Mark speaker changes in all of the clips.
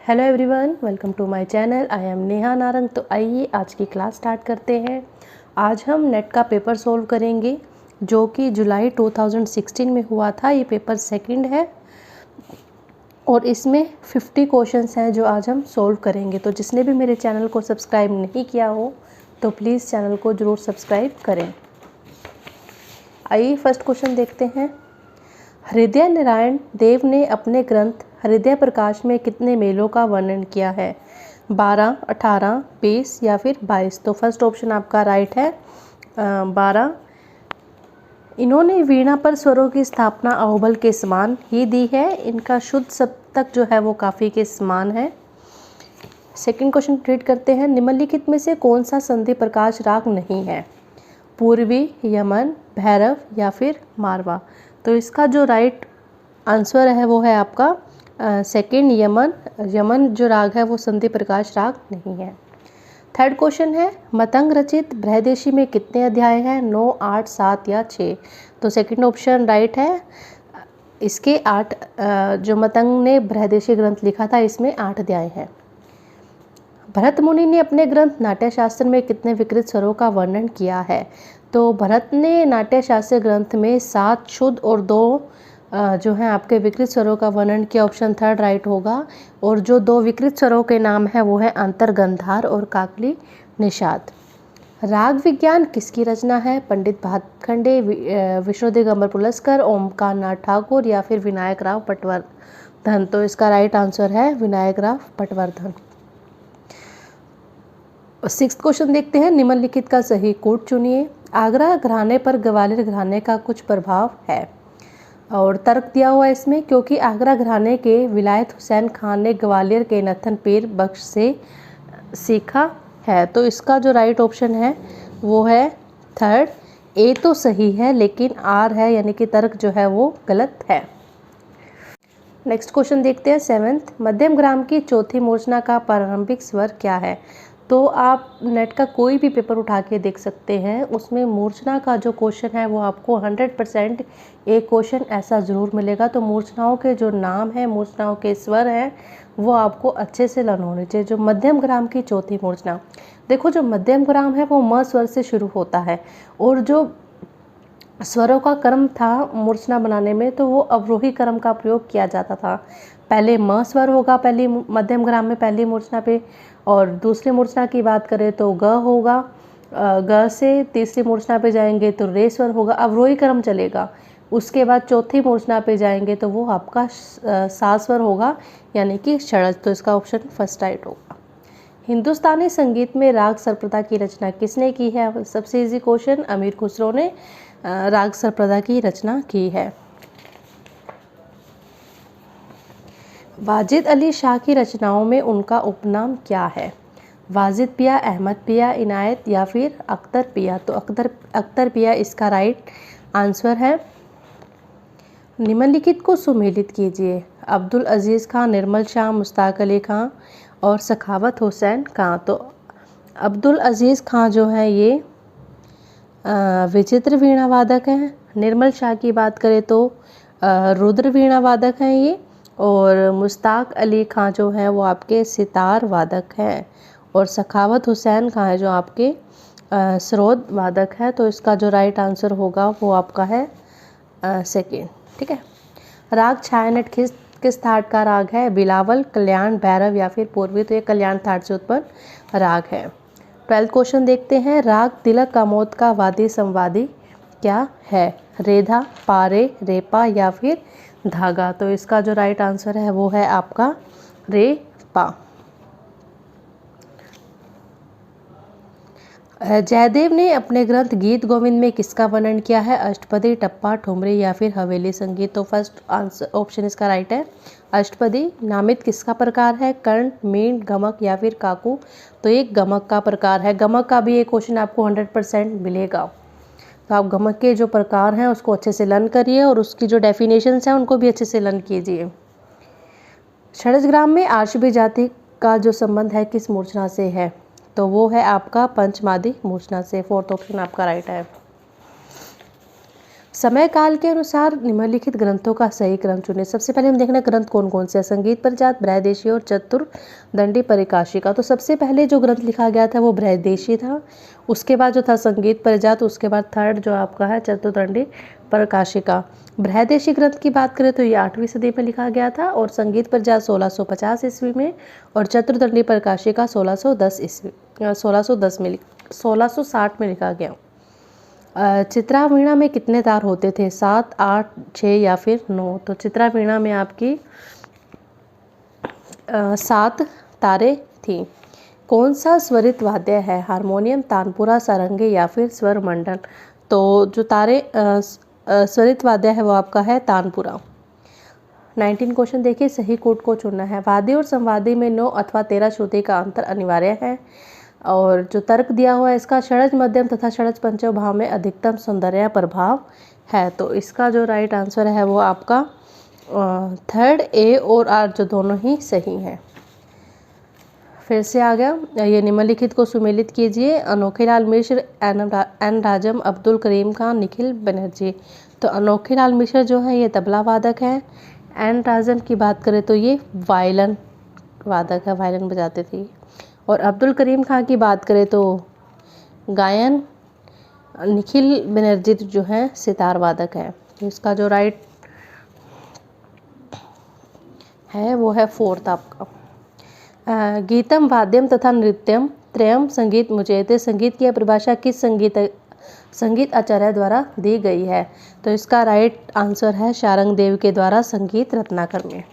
Speaker 1: Hello everyone, welcome to my channel. I am Neha Narang. तो आइए आज की क्लास स्टार्ट करते हैं। आज हम नेट का पेपर सोल्व करेंगे जो कि जुलाई 2016 में हुआ था। ये पेपर सेकंड है और इसमें 50 क्वेश्चंस हैं जो आज हम सोल्व करेंगे। तो जिसने भी मेरे चैनल को सब्सक्राइब नहीं किया हो तो प्लीज़ चैनल को ज़रूर सब्सक्राइब करें। आइए फर्स्ट क्वेश्चन देखते हैं। हृदय नारायण देव ने अपने ग्रंथ हृदय प्रकाश में कितने मेलों का वर्णन किया है? 12, 18, 20 या फिर 22। तो फर्स्ट ऑप्शन आपका राइट है 12। इन्होंने वीणा पर स्वरों की स्थापना अहोबल के समान ही दी है। इनका शुद्ध सप्तक जो है वो काफ़ी के समान है। सेकंड क्वेश्चन रीड करते हैं। निम्नलिखित में से कौन सा संधि प्रकाश राग नहीं है? पूर्वी, यमन, भैरव या फिर मारवा। तो इसका जो राइट आंसर है वो है आपका सेकंड यमन। यमन जो राग है वो संधि प्रकाश राग नहीं है। थर्ड क्वेश्चन है, मतंग रचित बृहदेशी में कितने अध्याय हैं? 9, 8, 7 या 6। तो सेकंड ऑप्शन राइट है। इसके 8 जो मतंग ने बृहदेशी ग्रंथ लिखा था इसमें 8 अध्याय हैं। भरत मुनि ने अपने ग्रंथ नाट्यशास्त्र में कितने विकृत स्वरों का वर्णन किया है? तो भरत ने नाट्यशास्त्र ग्रंथ में 7 शुद्ध और 2 जो हैं आपके विकृत स्वरों का वर्णन किया। ऑप्शन थर्ड राइट होगा। और जो 2 विकृत स्वरों के नाम है वो है अंतर्गंधार और काकली निषाद। राग विज्ञान किसकी रचना है? पंडित भातखंडे, विष्णु दिगंबर पुलस्कर, ओमकार नाथ ठाकुर या फिर विनायक राव पटवर्धन। तो इसका राइट आंसर है विनायक राव पटवर्धन। सिक्स्थ क्वेश्चन देखते हैं। निम्नलिखित का सही कोट चुनिए। आगरा घराने पर ग्वालियर घराने का कुछ प्रभाव है। और तर्क दिया हुआ है इसमें, क्योंकि आगरा घराने के विलायत हुसैन खान ने ग्वालियर के नथन पीर बख्श से सीखा है। तो इसका जो राइट ऑप्शन है वो है थर्ड। ए तो सही है लेकिन आर है यानी कि तर्क जो है वो गलत है। नेक्स्ट क्वेश्चन देखते हैं। सेवेंथ, मध्यम ग्राम की चौथी मूर्छना का प्रारंभिक स्वर क्या है? तो आप नेट का कोई भी पेपर उठा के देख सकते हैं, उसमें मूर्छना का जो क्वेश्चन है वो आपको 100% एक क्वेश्चन ऐसा ज़रूर मिलेगा। तो मूर्छनाओं के जो नाम हैं, मूर्छनाओं के स्वर हैं वो आपको अच्छे से लर्न होने चाहिए। जो मध्यम ग्राम की चौथी मूर्छना, देखो जो मध्यम ग्राम है वो म स्वर से शुरू होता है और जो स्वरों का क्रम था मूर्छना बनाने में तो वो अवरोही क्रम का प्रयोग किया जाता था। पहले म स्वर होगा पहली मध्यम ग्राम में पहली मूर्छना पे, और दूसरी मूर्छना की बात करें तो ग होगा। ग से तीसरी मूर्छना पे जाएंगे तो रे स्वर होगा, अवरोही क्रम चलेगा। उसके बाद चौथी मूर्छना पे जाएंगे तो वो आपका सा स्वर होगा यानी कि षडज। तो इसका ऑप्शन फर्स्ट राइट होगा। हिंदुस्तानी संगीत में राग सरप्रदा की रचना किसने की है? सबसे इजी क्वेश्चन, अमीर खुसरो ने राग सरप्रदा की रचना की है। वाजिद अली शाह की रचनाओं में उनका उपनाम क्या है? वाजिद पिया, अहमद पिया, इनायत या फिर अख्तर पिया। तो अख्तर पिया इसका राइट आंसर है। निम्नलिखित को सुमेलित कीजिए। अब्दुल अजीज़ खां, निर्मल शाह, मुश्ताक अली खां और सखावत हुसैन खां। तो अब्दुल अजीज़ खां जो है ये विचित्र वीणा वादक हैं। निर्मल शाह की बात करें तो रुद्र वीणा वादक हैं ये। और मुश्ताक अली खां जो हैं वो आपके सितार वादक हैं। और सखावत हुसैन खां है जो आपके सरोद वादक है। तो इसका जो राइट आंसर होगा वो आपका है सेकेंड। ठीक है। राग छायानट किस थाट का राग है? बिलावल, कल्याण, भैरव या फिर पूर्वी। तो ये कल्याण थाट से उत्पन्न राग है। 12th क्वेश्चन देखते हैं। राग तिलक कामोद का वादी संवादी क्या है? रेधा, पारे, रेपा या फिर धागा। तो इसका जो राइट आंसर है वो है आपका रेपा। जयदेव ने अपने ग्रंथ गीत गोविंद में किसका वर्णन किया है? अष्टपदी, टप्पा, ठुमरी या फिर हवेली संगीत। तो फर्स्ट आंसर ऑप्शन इसका राइट है अष्टपदी। नामित किसका प्रकार है? कर्ण, मीण, गमक या फिर काकू। तो एक गमक का प्रकार है। गमक का भी एक क्वेश्चन आपको 100% मिलेगा। तो आप गमक के जो प्रकार हैं उसको अच्छे से लर्न करिए और उसकी जो डेफिनेशंस हैं उनको भी अच्छे से लर्न कीजिए। षडजग्राम में आर्षभी जाति का जो संबंध है किस मूर्छना से है? तो वो है आपका पंचमादी मूर्छना से। फोर्थ ऑप्शन आपका राइट है। समय काल के अनुसार निम्नलिखित ग्रंथों का सही क्रम चुनें। सबसे पहले हम देखना ग्रंथ कौन कौन से हैं। संगीत परिजात, बृहदेशी और चतुर्दंडी परिकाशिका। तो सबसे पहले जो ग्रंथ लिखा गया था वो बृहदेशी था, उसके बाद जो था संगीत परिजात, उसके बाद थर्ड जो आपका है चतुर्दंडी परिकाशिका। बृहदेशी ग्रंथ की बात करें तो ये 8वीं सदी में लिखा गया था और संगीत परिजात 1650 ईस्वी में और चतुर्दंडी परिकाशिका 1660 में लिखा गया। चित्रावीणा में कितने तार होते थे? 7, 8, 6 या फिर 9। तो चित्रावीणा में आपकी 7 तारें थी। कौन सा स्वरित वाद्य है? हारमोनियम, तानपुरा, सारंगी या फिर स्वर मंडल। तो जो स्वरित वाद्य है वो आपका है तानपुरा। 19 क्वेश्चन देखिए, सही कूट को चुनना है। वादी और संवादी में 9 अथवा 13 श्रुति का अंतर अनिवार्य है। और जो तर्क दिया हुआ है इसका षड्ज मध्यम तथा षड्ज पंचम भाव में अधिकतम सौंदर्य प्रभाव है। तो इसका जो राइट आंसर है वो आपका थर्ड, ए और आर जो दोनों ही सही हैं। फिर से आ गया, ये निम्नलिखित को सुमेलित कीजिए। अनोखीलाल मिश्र, एन राजम, अब्दुल करीम खान, निखिल बनर्जी। तो अनोखीलाल मिश्र जो है ये तबला वादक है। एन राजम की बात करें तो ये वायलिन वादक है, वायलिन बजाते थे। और अब्दुल करीम खान की बात करें तो गायन। निखिल बनर्जी जो है सितार वादक है। तो इसका जो राइट है वो है फोर्थ आपका। गीतम, वाद्यम तथा नृत्यम त्रयम संगीत मुचयते। संगीत की परिभाषा किस संगीत आचार्य द्वारा दी गई है? तो इसका राइट आंसर है शारंग देव के द्वारा संगीत रत्नाकर में।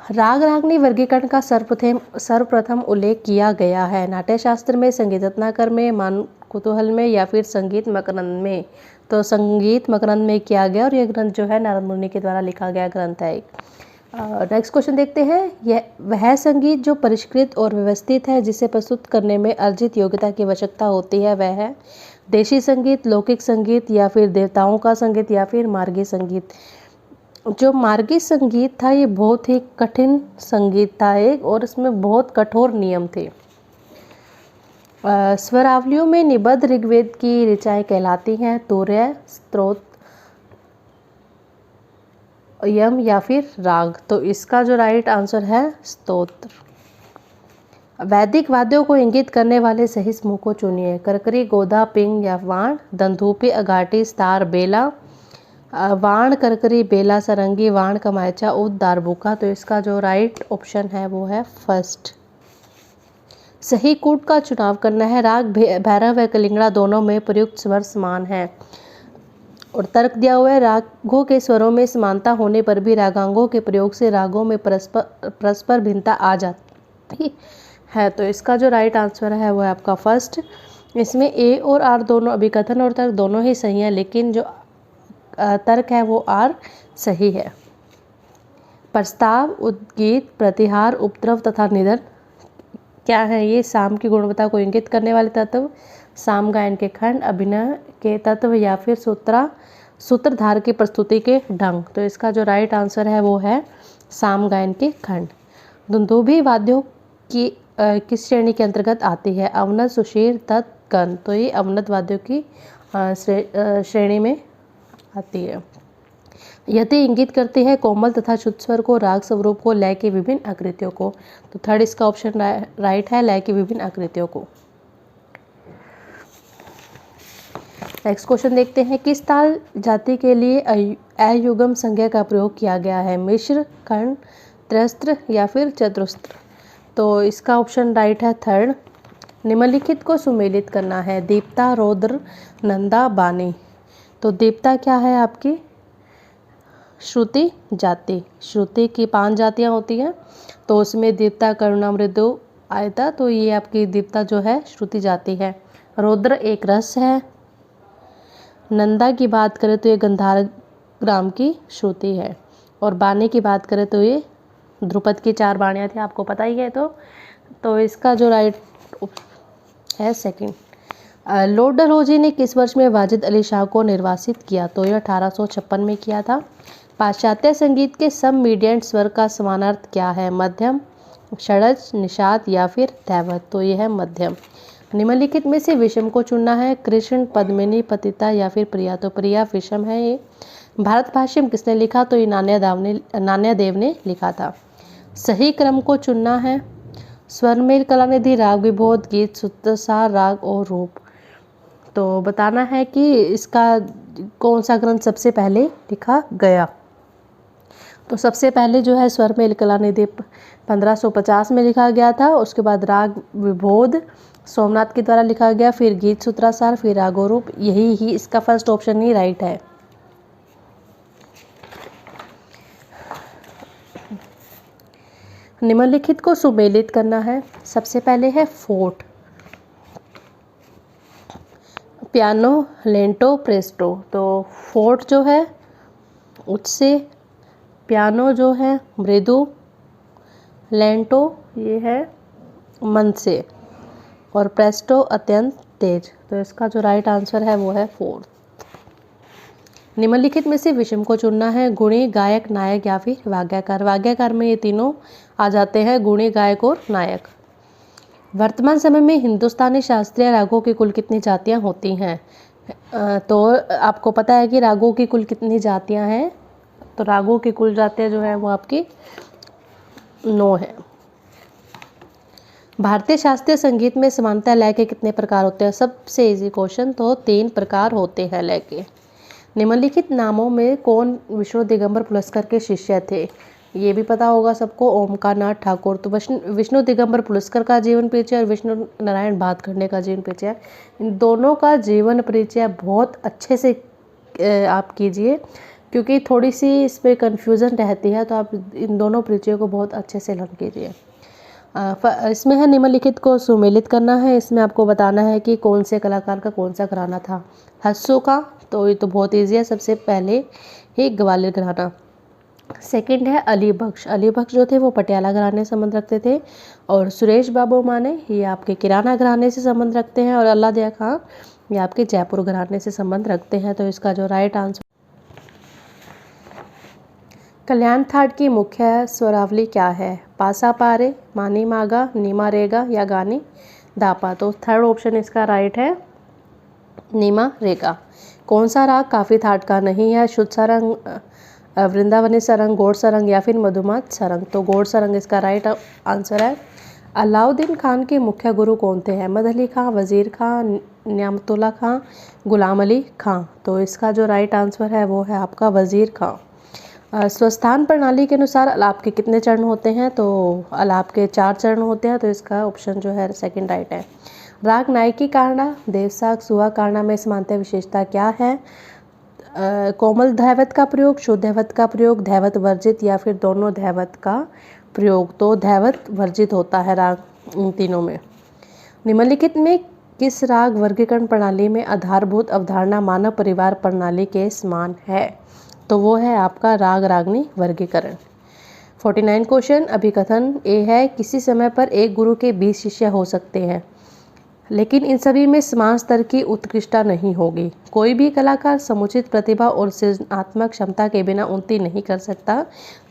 Speaker 1: राग रागनी वर्गीकरण का सर्वप्रथम उल्लेख किया गया है। नाट्यशास्त्र में, संगीत रत्नाकर में, मान कुतूहल में या फिर संगीत मकरंद में। तो संगीत मकरंद में किया गया और यह ग्रंथ जो है नारद मुनि के द्वारा लिखा गया ग्रंथ है। नेक्स्ट क्वेश्चन देखते हैं। यह वह संगीत जो परिष्कृत और व्यवस्थित है जिसे प्रस्तुत करने में अर्जित योग्यता की आवश्यकता होती है वह है देशी संगीत, लौकिक संगीत या फिर देवताओं का संगीत या फिर मार्गी संगीत। जो मार्गी संगीत था ये बहुत ही कठिन संगीत था एक, और इसमें बहुत कठोर नियम थे। स्वरावलियों में निबद्ध ऋग्वेद की ऋचाएँ कहलाती हैं तूर्य, स्तोत्र, यम या फिर राग। तो इसका जो राइट आंसर है स्तोत्र। वैदिक वाद्यों को इंगित करने वाले सही समूह को चुनिए। करकरी, गोदा, पिंग या वाण। दंधूपी, अघाटी, स्तार, बेला। वाण, करकरी, बेला, सरंगी, वाण, कमायचा, उद, दारबुका। तो इसका जो राइट ऑप्शन है वो है फर्स्ट। सही कूट का चुनाव करना है। राग भैरव व कलिंगड़ा दोनों में प्रयुक्त स्वर समान है। और तर्क दिया हुआ है रागों के स्वरों में समानता होने पर भी रागांगों के प्रयोग से रागों में परस्पर भिन्नता आ जाती है। तो इसका जो राइट आंसर है वो है आपका फर्स्ट। इसमें ए और आर दोनों, अभिकथन और तर्क दोनों ही सही हैं, लेकिन जो तर्क है वो आर सही है। प्रस्ताव, उद्गीत, प्रतिहार, उपद्रव तथा निधन क्या है? ये साम की गुणवत्ता को इंगित करने वाले तत्व, साम गायन के खंड, अभिनय के तत्व या फिर सूत्रधार की प्रस्तुति के ढंग। तो इसका जो राइट आंसर है वो है साम गायन के खंड। दुंदुभी वाद्यों की किस श्रेणी के अंतर्गत आती है? अवनत, सुशीर, तत्, गण। तो ये अवनत वाद्यों की श्रेणी में आती है। यदि इंगित करती है कोमल तथा शुद्ध स्वर को, राग स्वरूप को, लय की विभिन्न आकृतियों को। तो थर्ड इसका ऑप्शन राइट है, लय की विभिन्न आकृतियों को। नेक्स्ट क्वेश्चन देखते हैं। किस ताल जाति के लिए अयुग्म संज्ञा का प्रयोग किया गया है? मिश्र, खंड, त्रस्त्र या फिर चतुस्त्र। तो इसका ऑप्शन राइट है थर्ड। निम्नलिखित को सुमेलित करना है। दीप्ता, रौद्र, नंदा, बानी। तो दीप्ता क्या है आपकी? श्रुति जाति। श्रुति की 5 जातियाँ होती हैं, तो उसमें दीप्ता, करुणा, मृदु, आयता। तो ये आपकी दीप्ता जो है श्रुति जाति है। रौद्र एक रस है। नंदा की बात करें तो ये गंधार ग्राम की श्रुति है। और बानी की बात करें तो ये ध्रुपद की 4 बाणियाँ थी, आपको पता ही है। तो इसका जो राइट है सेकंड। लॉर्ड डलहौजी ने किस वर्ष में वाजिद अली शाह को निर्वासित किया? तो यह 1856 में किया था। पाश्चात्य संगीत के सब मीडियंट स्वर का समानार्थ क्या है? मध्यम, षड्ज, निषाद या फिर दैवत। तो यह है मध्यम। निम्नलिखित में से विषम को चुनना है। कृष्ण, पद्मिनी, पतिता या फिर प्रिया। तो प्रिया विषम है ये। भारत भाष्यम किसने लिखा? तो ये नान्यादेव ने लिखा था। सही क्रम को चुनना है। स्वरमेल, कलानिधि, राग विबोध, गीत, सूत्रसार, राग और रूप। तो बताना है कि इसका कौन सा ग्रंथ सबसे पहले लिखा गया। तो सबसे पहले जो है स्वरमेल कलानिधि 1550 में लिखा गया था। उसके बाद राग विबोध सोमनाथ के द्वारा लिखा गया, फिर गीत सूत्रसार, फिर राग और रूप। यही ही इसका फर्स्ट ऑप्शन ही राइट है। निम्नलिखित को सुमेलित करना है। सबसे पहले है फोर्ट, पियानो, लेंटो, प्रेस्टो। तो फोर्ट जो है उच्च से, पियानो जो है मृदु, लेंटो ये है मंद से, और प्रेस्टो अत्यंत तेज। तो इसका जो राइट आंसर है वो है फोर्थ। निम्नलिखित में से विषम को चुनना है। गुणी, गायक, नायक या फिर वाग्यकार। वाग्यकार में ये तीनों आ जाते हैं, गुणी, गायक और नायक। वर्तमान समय में हिंदुस्तानी शास्त्रीय रागों की कुल कितनी जातियां होती हैं? तो आपको पता है कि रागों की कुल कितनी जातियां हैं? तो रागों की कुल जातियां जो है वो आपकी 9 है। भारतीय शास्त्रीय संगीत में समानता लय के कितने प्रकार होते हैं? सबसे इजी क्वेश्चन। तो 3 प्रकार होते हैं लय के। निम्नलिखित नामों में कौन विष्णु दिगंबर पुरस्कार के शिष्य थे? ये भी पता होगा सबको, ओमकार नाथ ठाकुर। तो विष्णु दिगंबर पुरस्कार का जीवन परिचय और विष्णु नारायण भातखंडे का जीवन परिचय, इन दोनों का जीवन परिचय बहुत अच्छे से आप कीजिए, क्योंकि थोड़ी सी इसमें कन्फ्यूज़न रहती है। तो आप इन दोनों परिचयों को बहुत अच्छे से लर्न कीजिए। इसमें है निम्नलिखित को सुमेलित करना है। इसमें आपको बताना है कि कौन से कलाकार का कौन सा घराना था। हस्सू का, तो ये तो बहुत ईजी है, सबसे पहले ही ग्वालियर घराना। सेकंड है अली बख्श। अली बख्श जो थे वो पटियाला घराने से संबंध रखते थे। और सुरेश बाबू माने ये आपके किराना घराने से संबंध रखते हैं। और अल्लादिया खां ये आपके जयपुर घराने से संबंध रखते हैं। तो इसका जो राइट आंसर, कल्याण थाट की मुख्य स्वरावली क्या है? पासा पारे, मानी मागा, नीमा रेगा या गानी दापा। तो थर्ड ऑप्शन इसका राइट है, नीमा रेगा। कौन सा राग काफी थाट का नहीं है? शुद्ध सरंग, वृंदावनी सरंग, गौड़ सरंग या फिर मधुमात सरंग। तो गौड़ सरंग इसका राइट आंसर है। अलाउद्दीन खान के मुख्य गुरु कौन थे? अहमद अली खां, वजीर खां, न्यामतुल्ला खां, गुलाम अली खां। तो इसका जो राइट आंसर है वो है आपका वजीर खां। स्वस्थान प्रणाली के अनुसार अलाप के कितने चरण होते हैं? तो अलाप के 4 चरण होते हैं। तो इसका ऑप्शन जो है सेकंड राइट है। राग नायकी कारणा, देवसाग, सुहा कारणा में समानता विशेषता क्या है? कोमल धैवत का प्रयोग, शुद्ध धैवत का प्रयोग, धैवत वर्जित या फिर दोनों धैवत का प्रयोग। तो धैवत वर्जित होता है राग इन तीनों में। निम्नलिखित में किस राग वर्गीकरण प्रणाली में आधारभूत अवधारणा मानव परिवार प्रणाली के समान है? तो वो है आपका राग रागनी वर्गीकरण। 49 क्वेश्चन अभिकथन ए है, किसी समय पर एक गुरु के 20 शिष्य हो सकते हैं, लेकिन इन सभी में समान स्तर की उत्कृष्टता नहीं होगी। कोई भी कलाकार समुचित प्रतिभा और सृजनात्मक क्षमता के बिना उन्नति नहीं कर सकता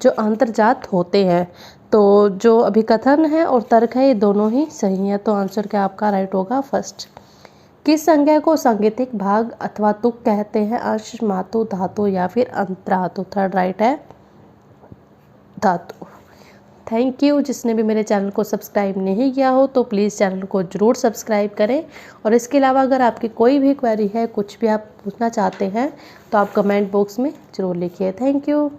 Speaker 1: जो अंतर्जात होते हैं। तो जो अभिकथन है और तर्क है ये दोनों ही सही है। तो आंसर क्या आपका राइट होगा? फर्स्ट। किस संज्ञा को सांगीतिक भाग अथवा तुक कहते हैं? अंश, मातु, धातु या फिर अंतरातु। थर्ड राइट है धातु। Thank you. जिसने भी मेरे चैनल को सब्सक्राइब नहीं किया हो तो प्लीज़ चैनल को ज़रूर सब्सक्राइब करें। और इसके अलावा अगर आपकी कोई भी क्वेरी है, कुछ भी आप पूछना चाहते हैं, तो आप कमेंट बॉक्स में ज़रूर लिखिए। Thank you.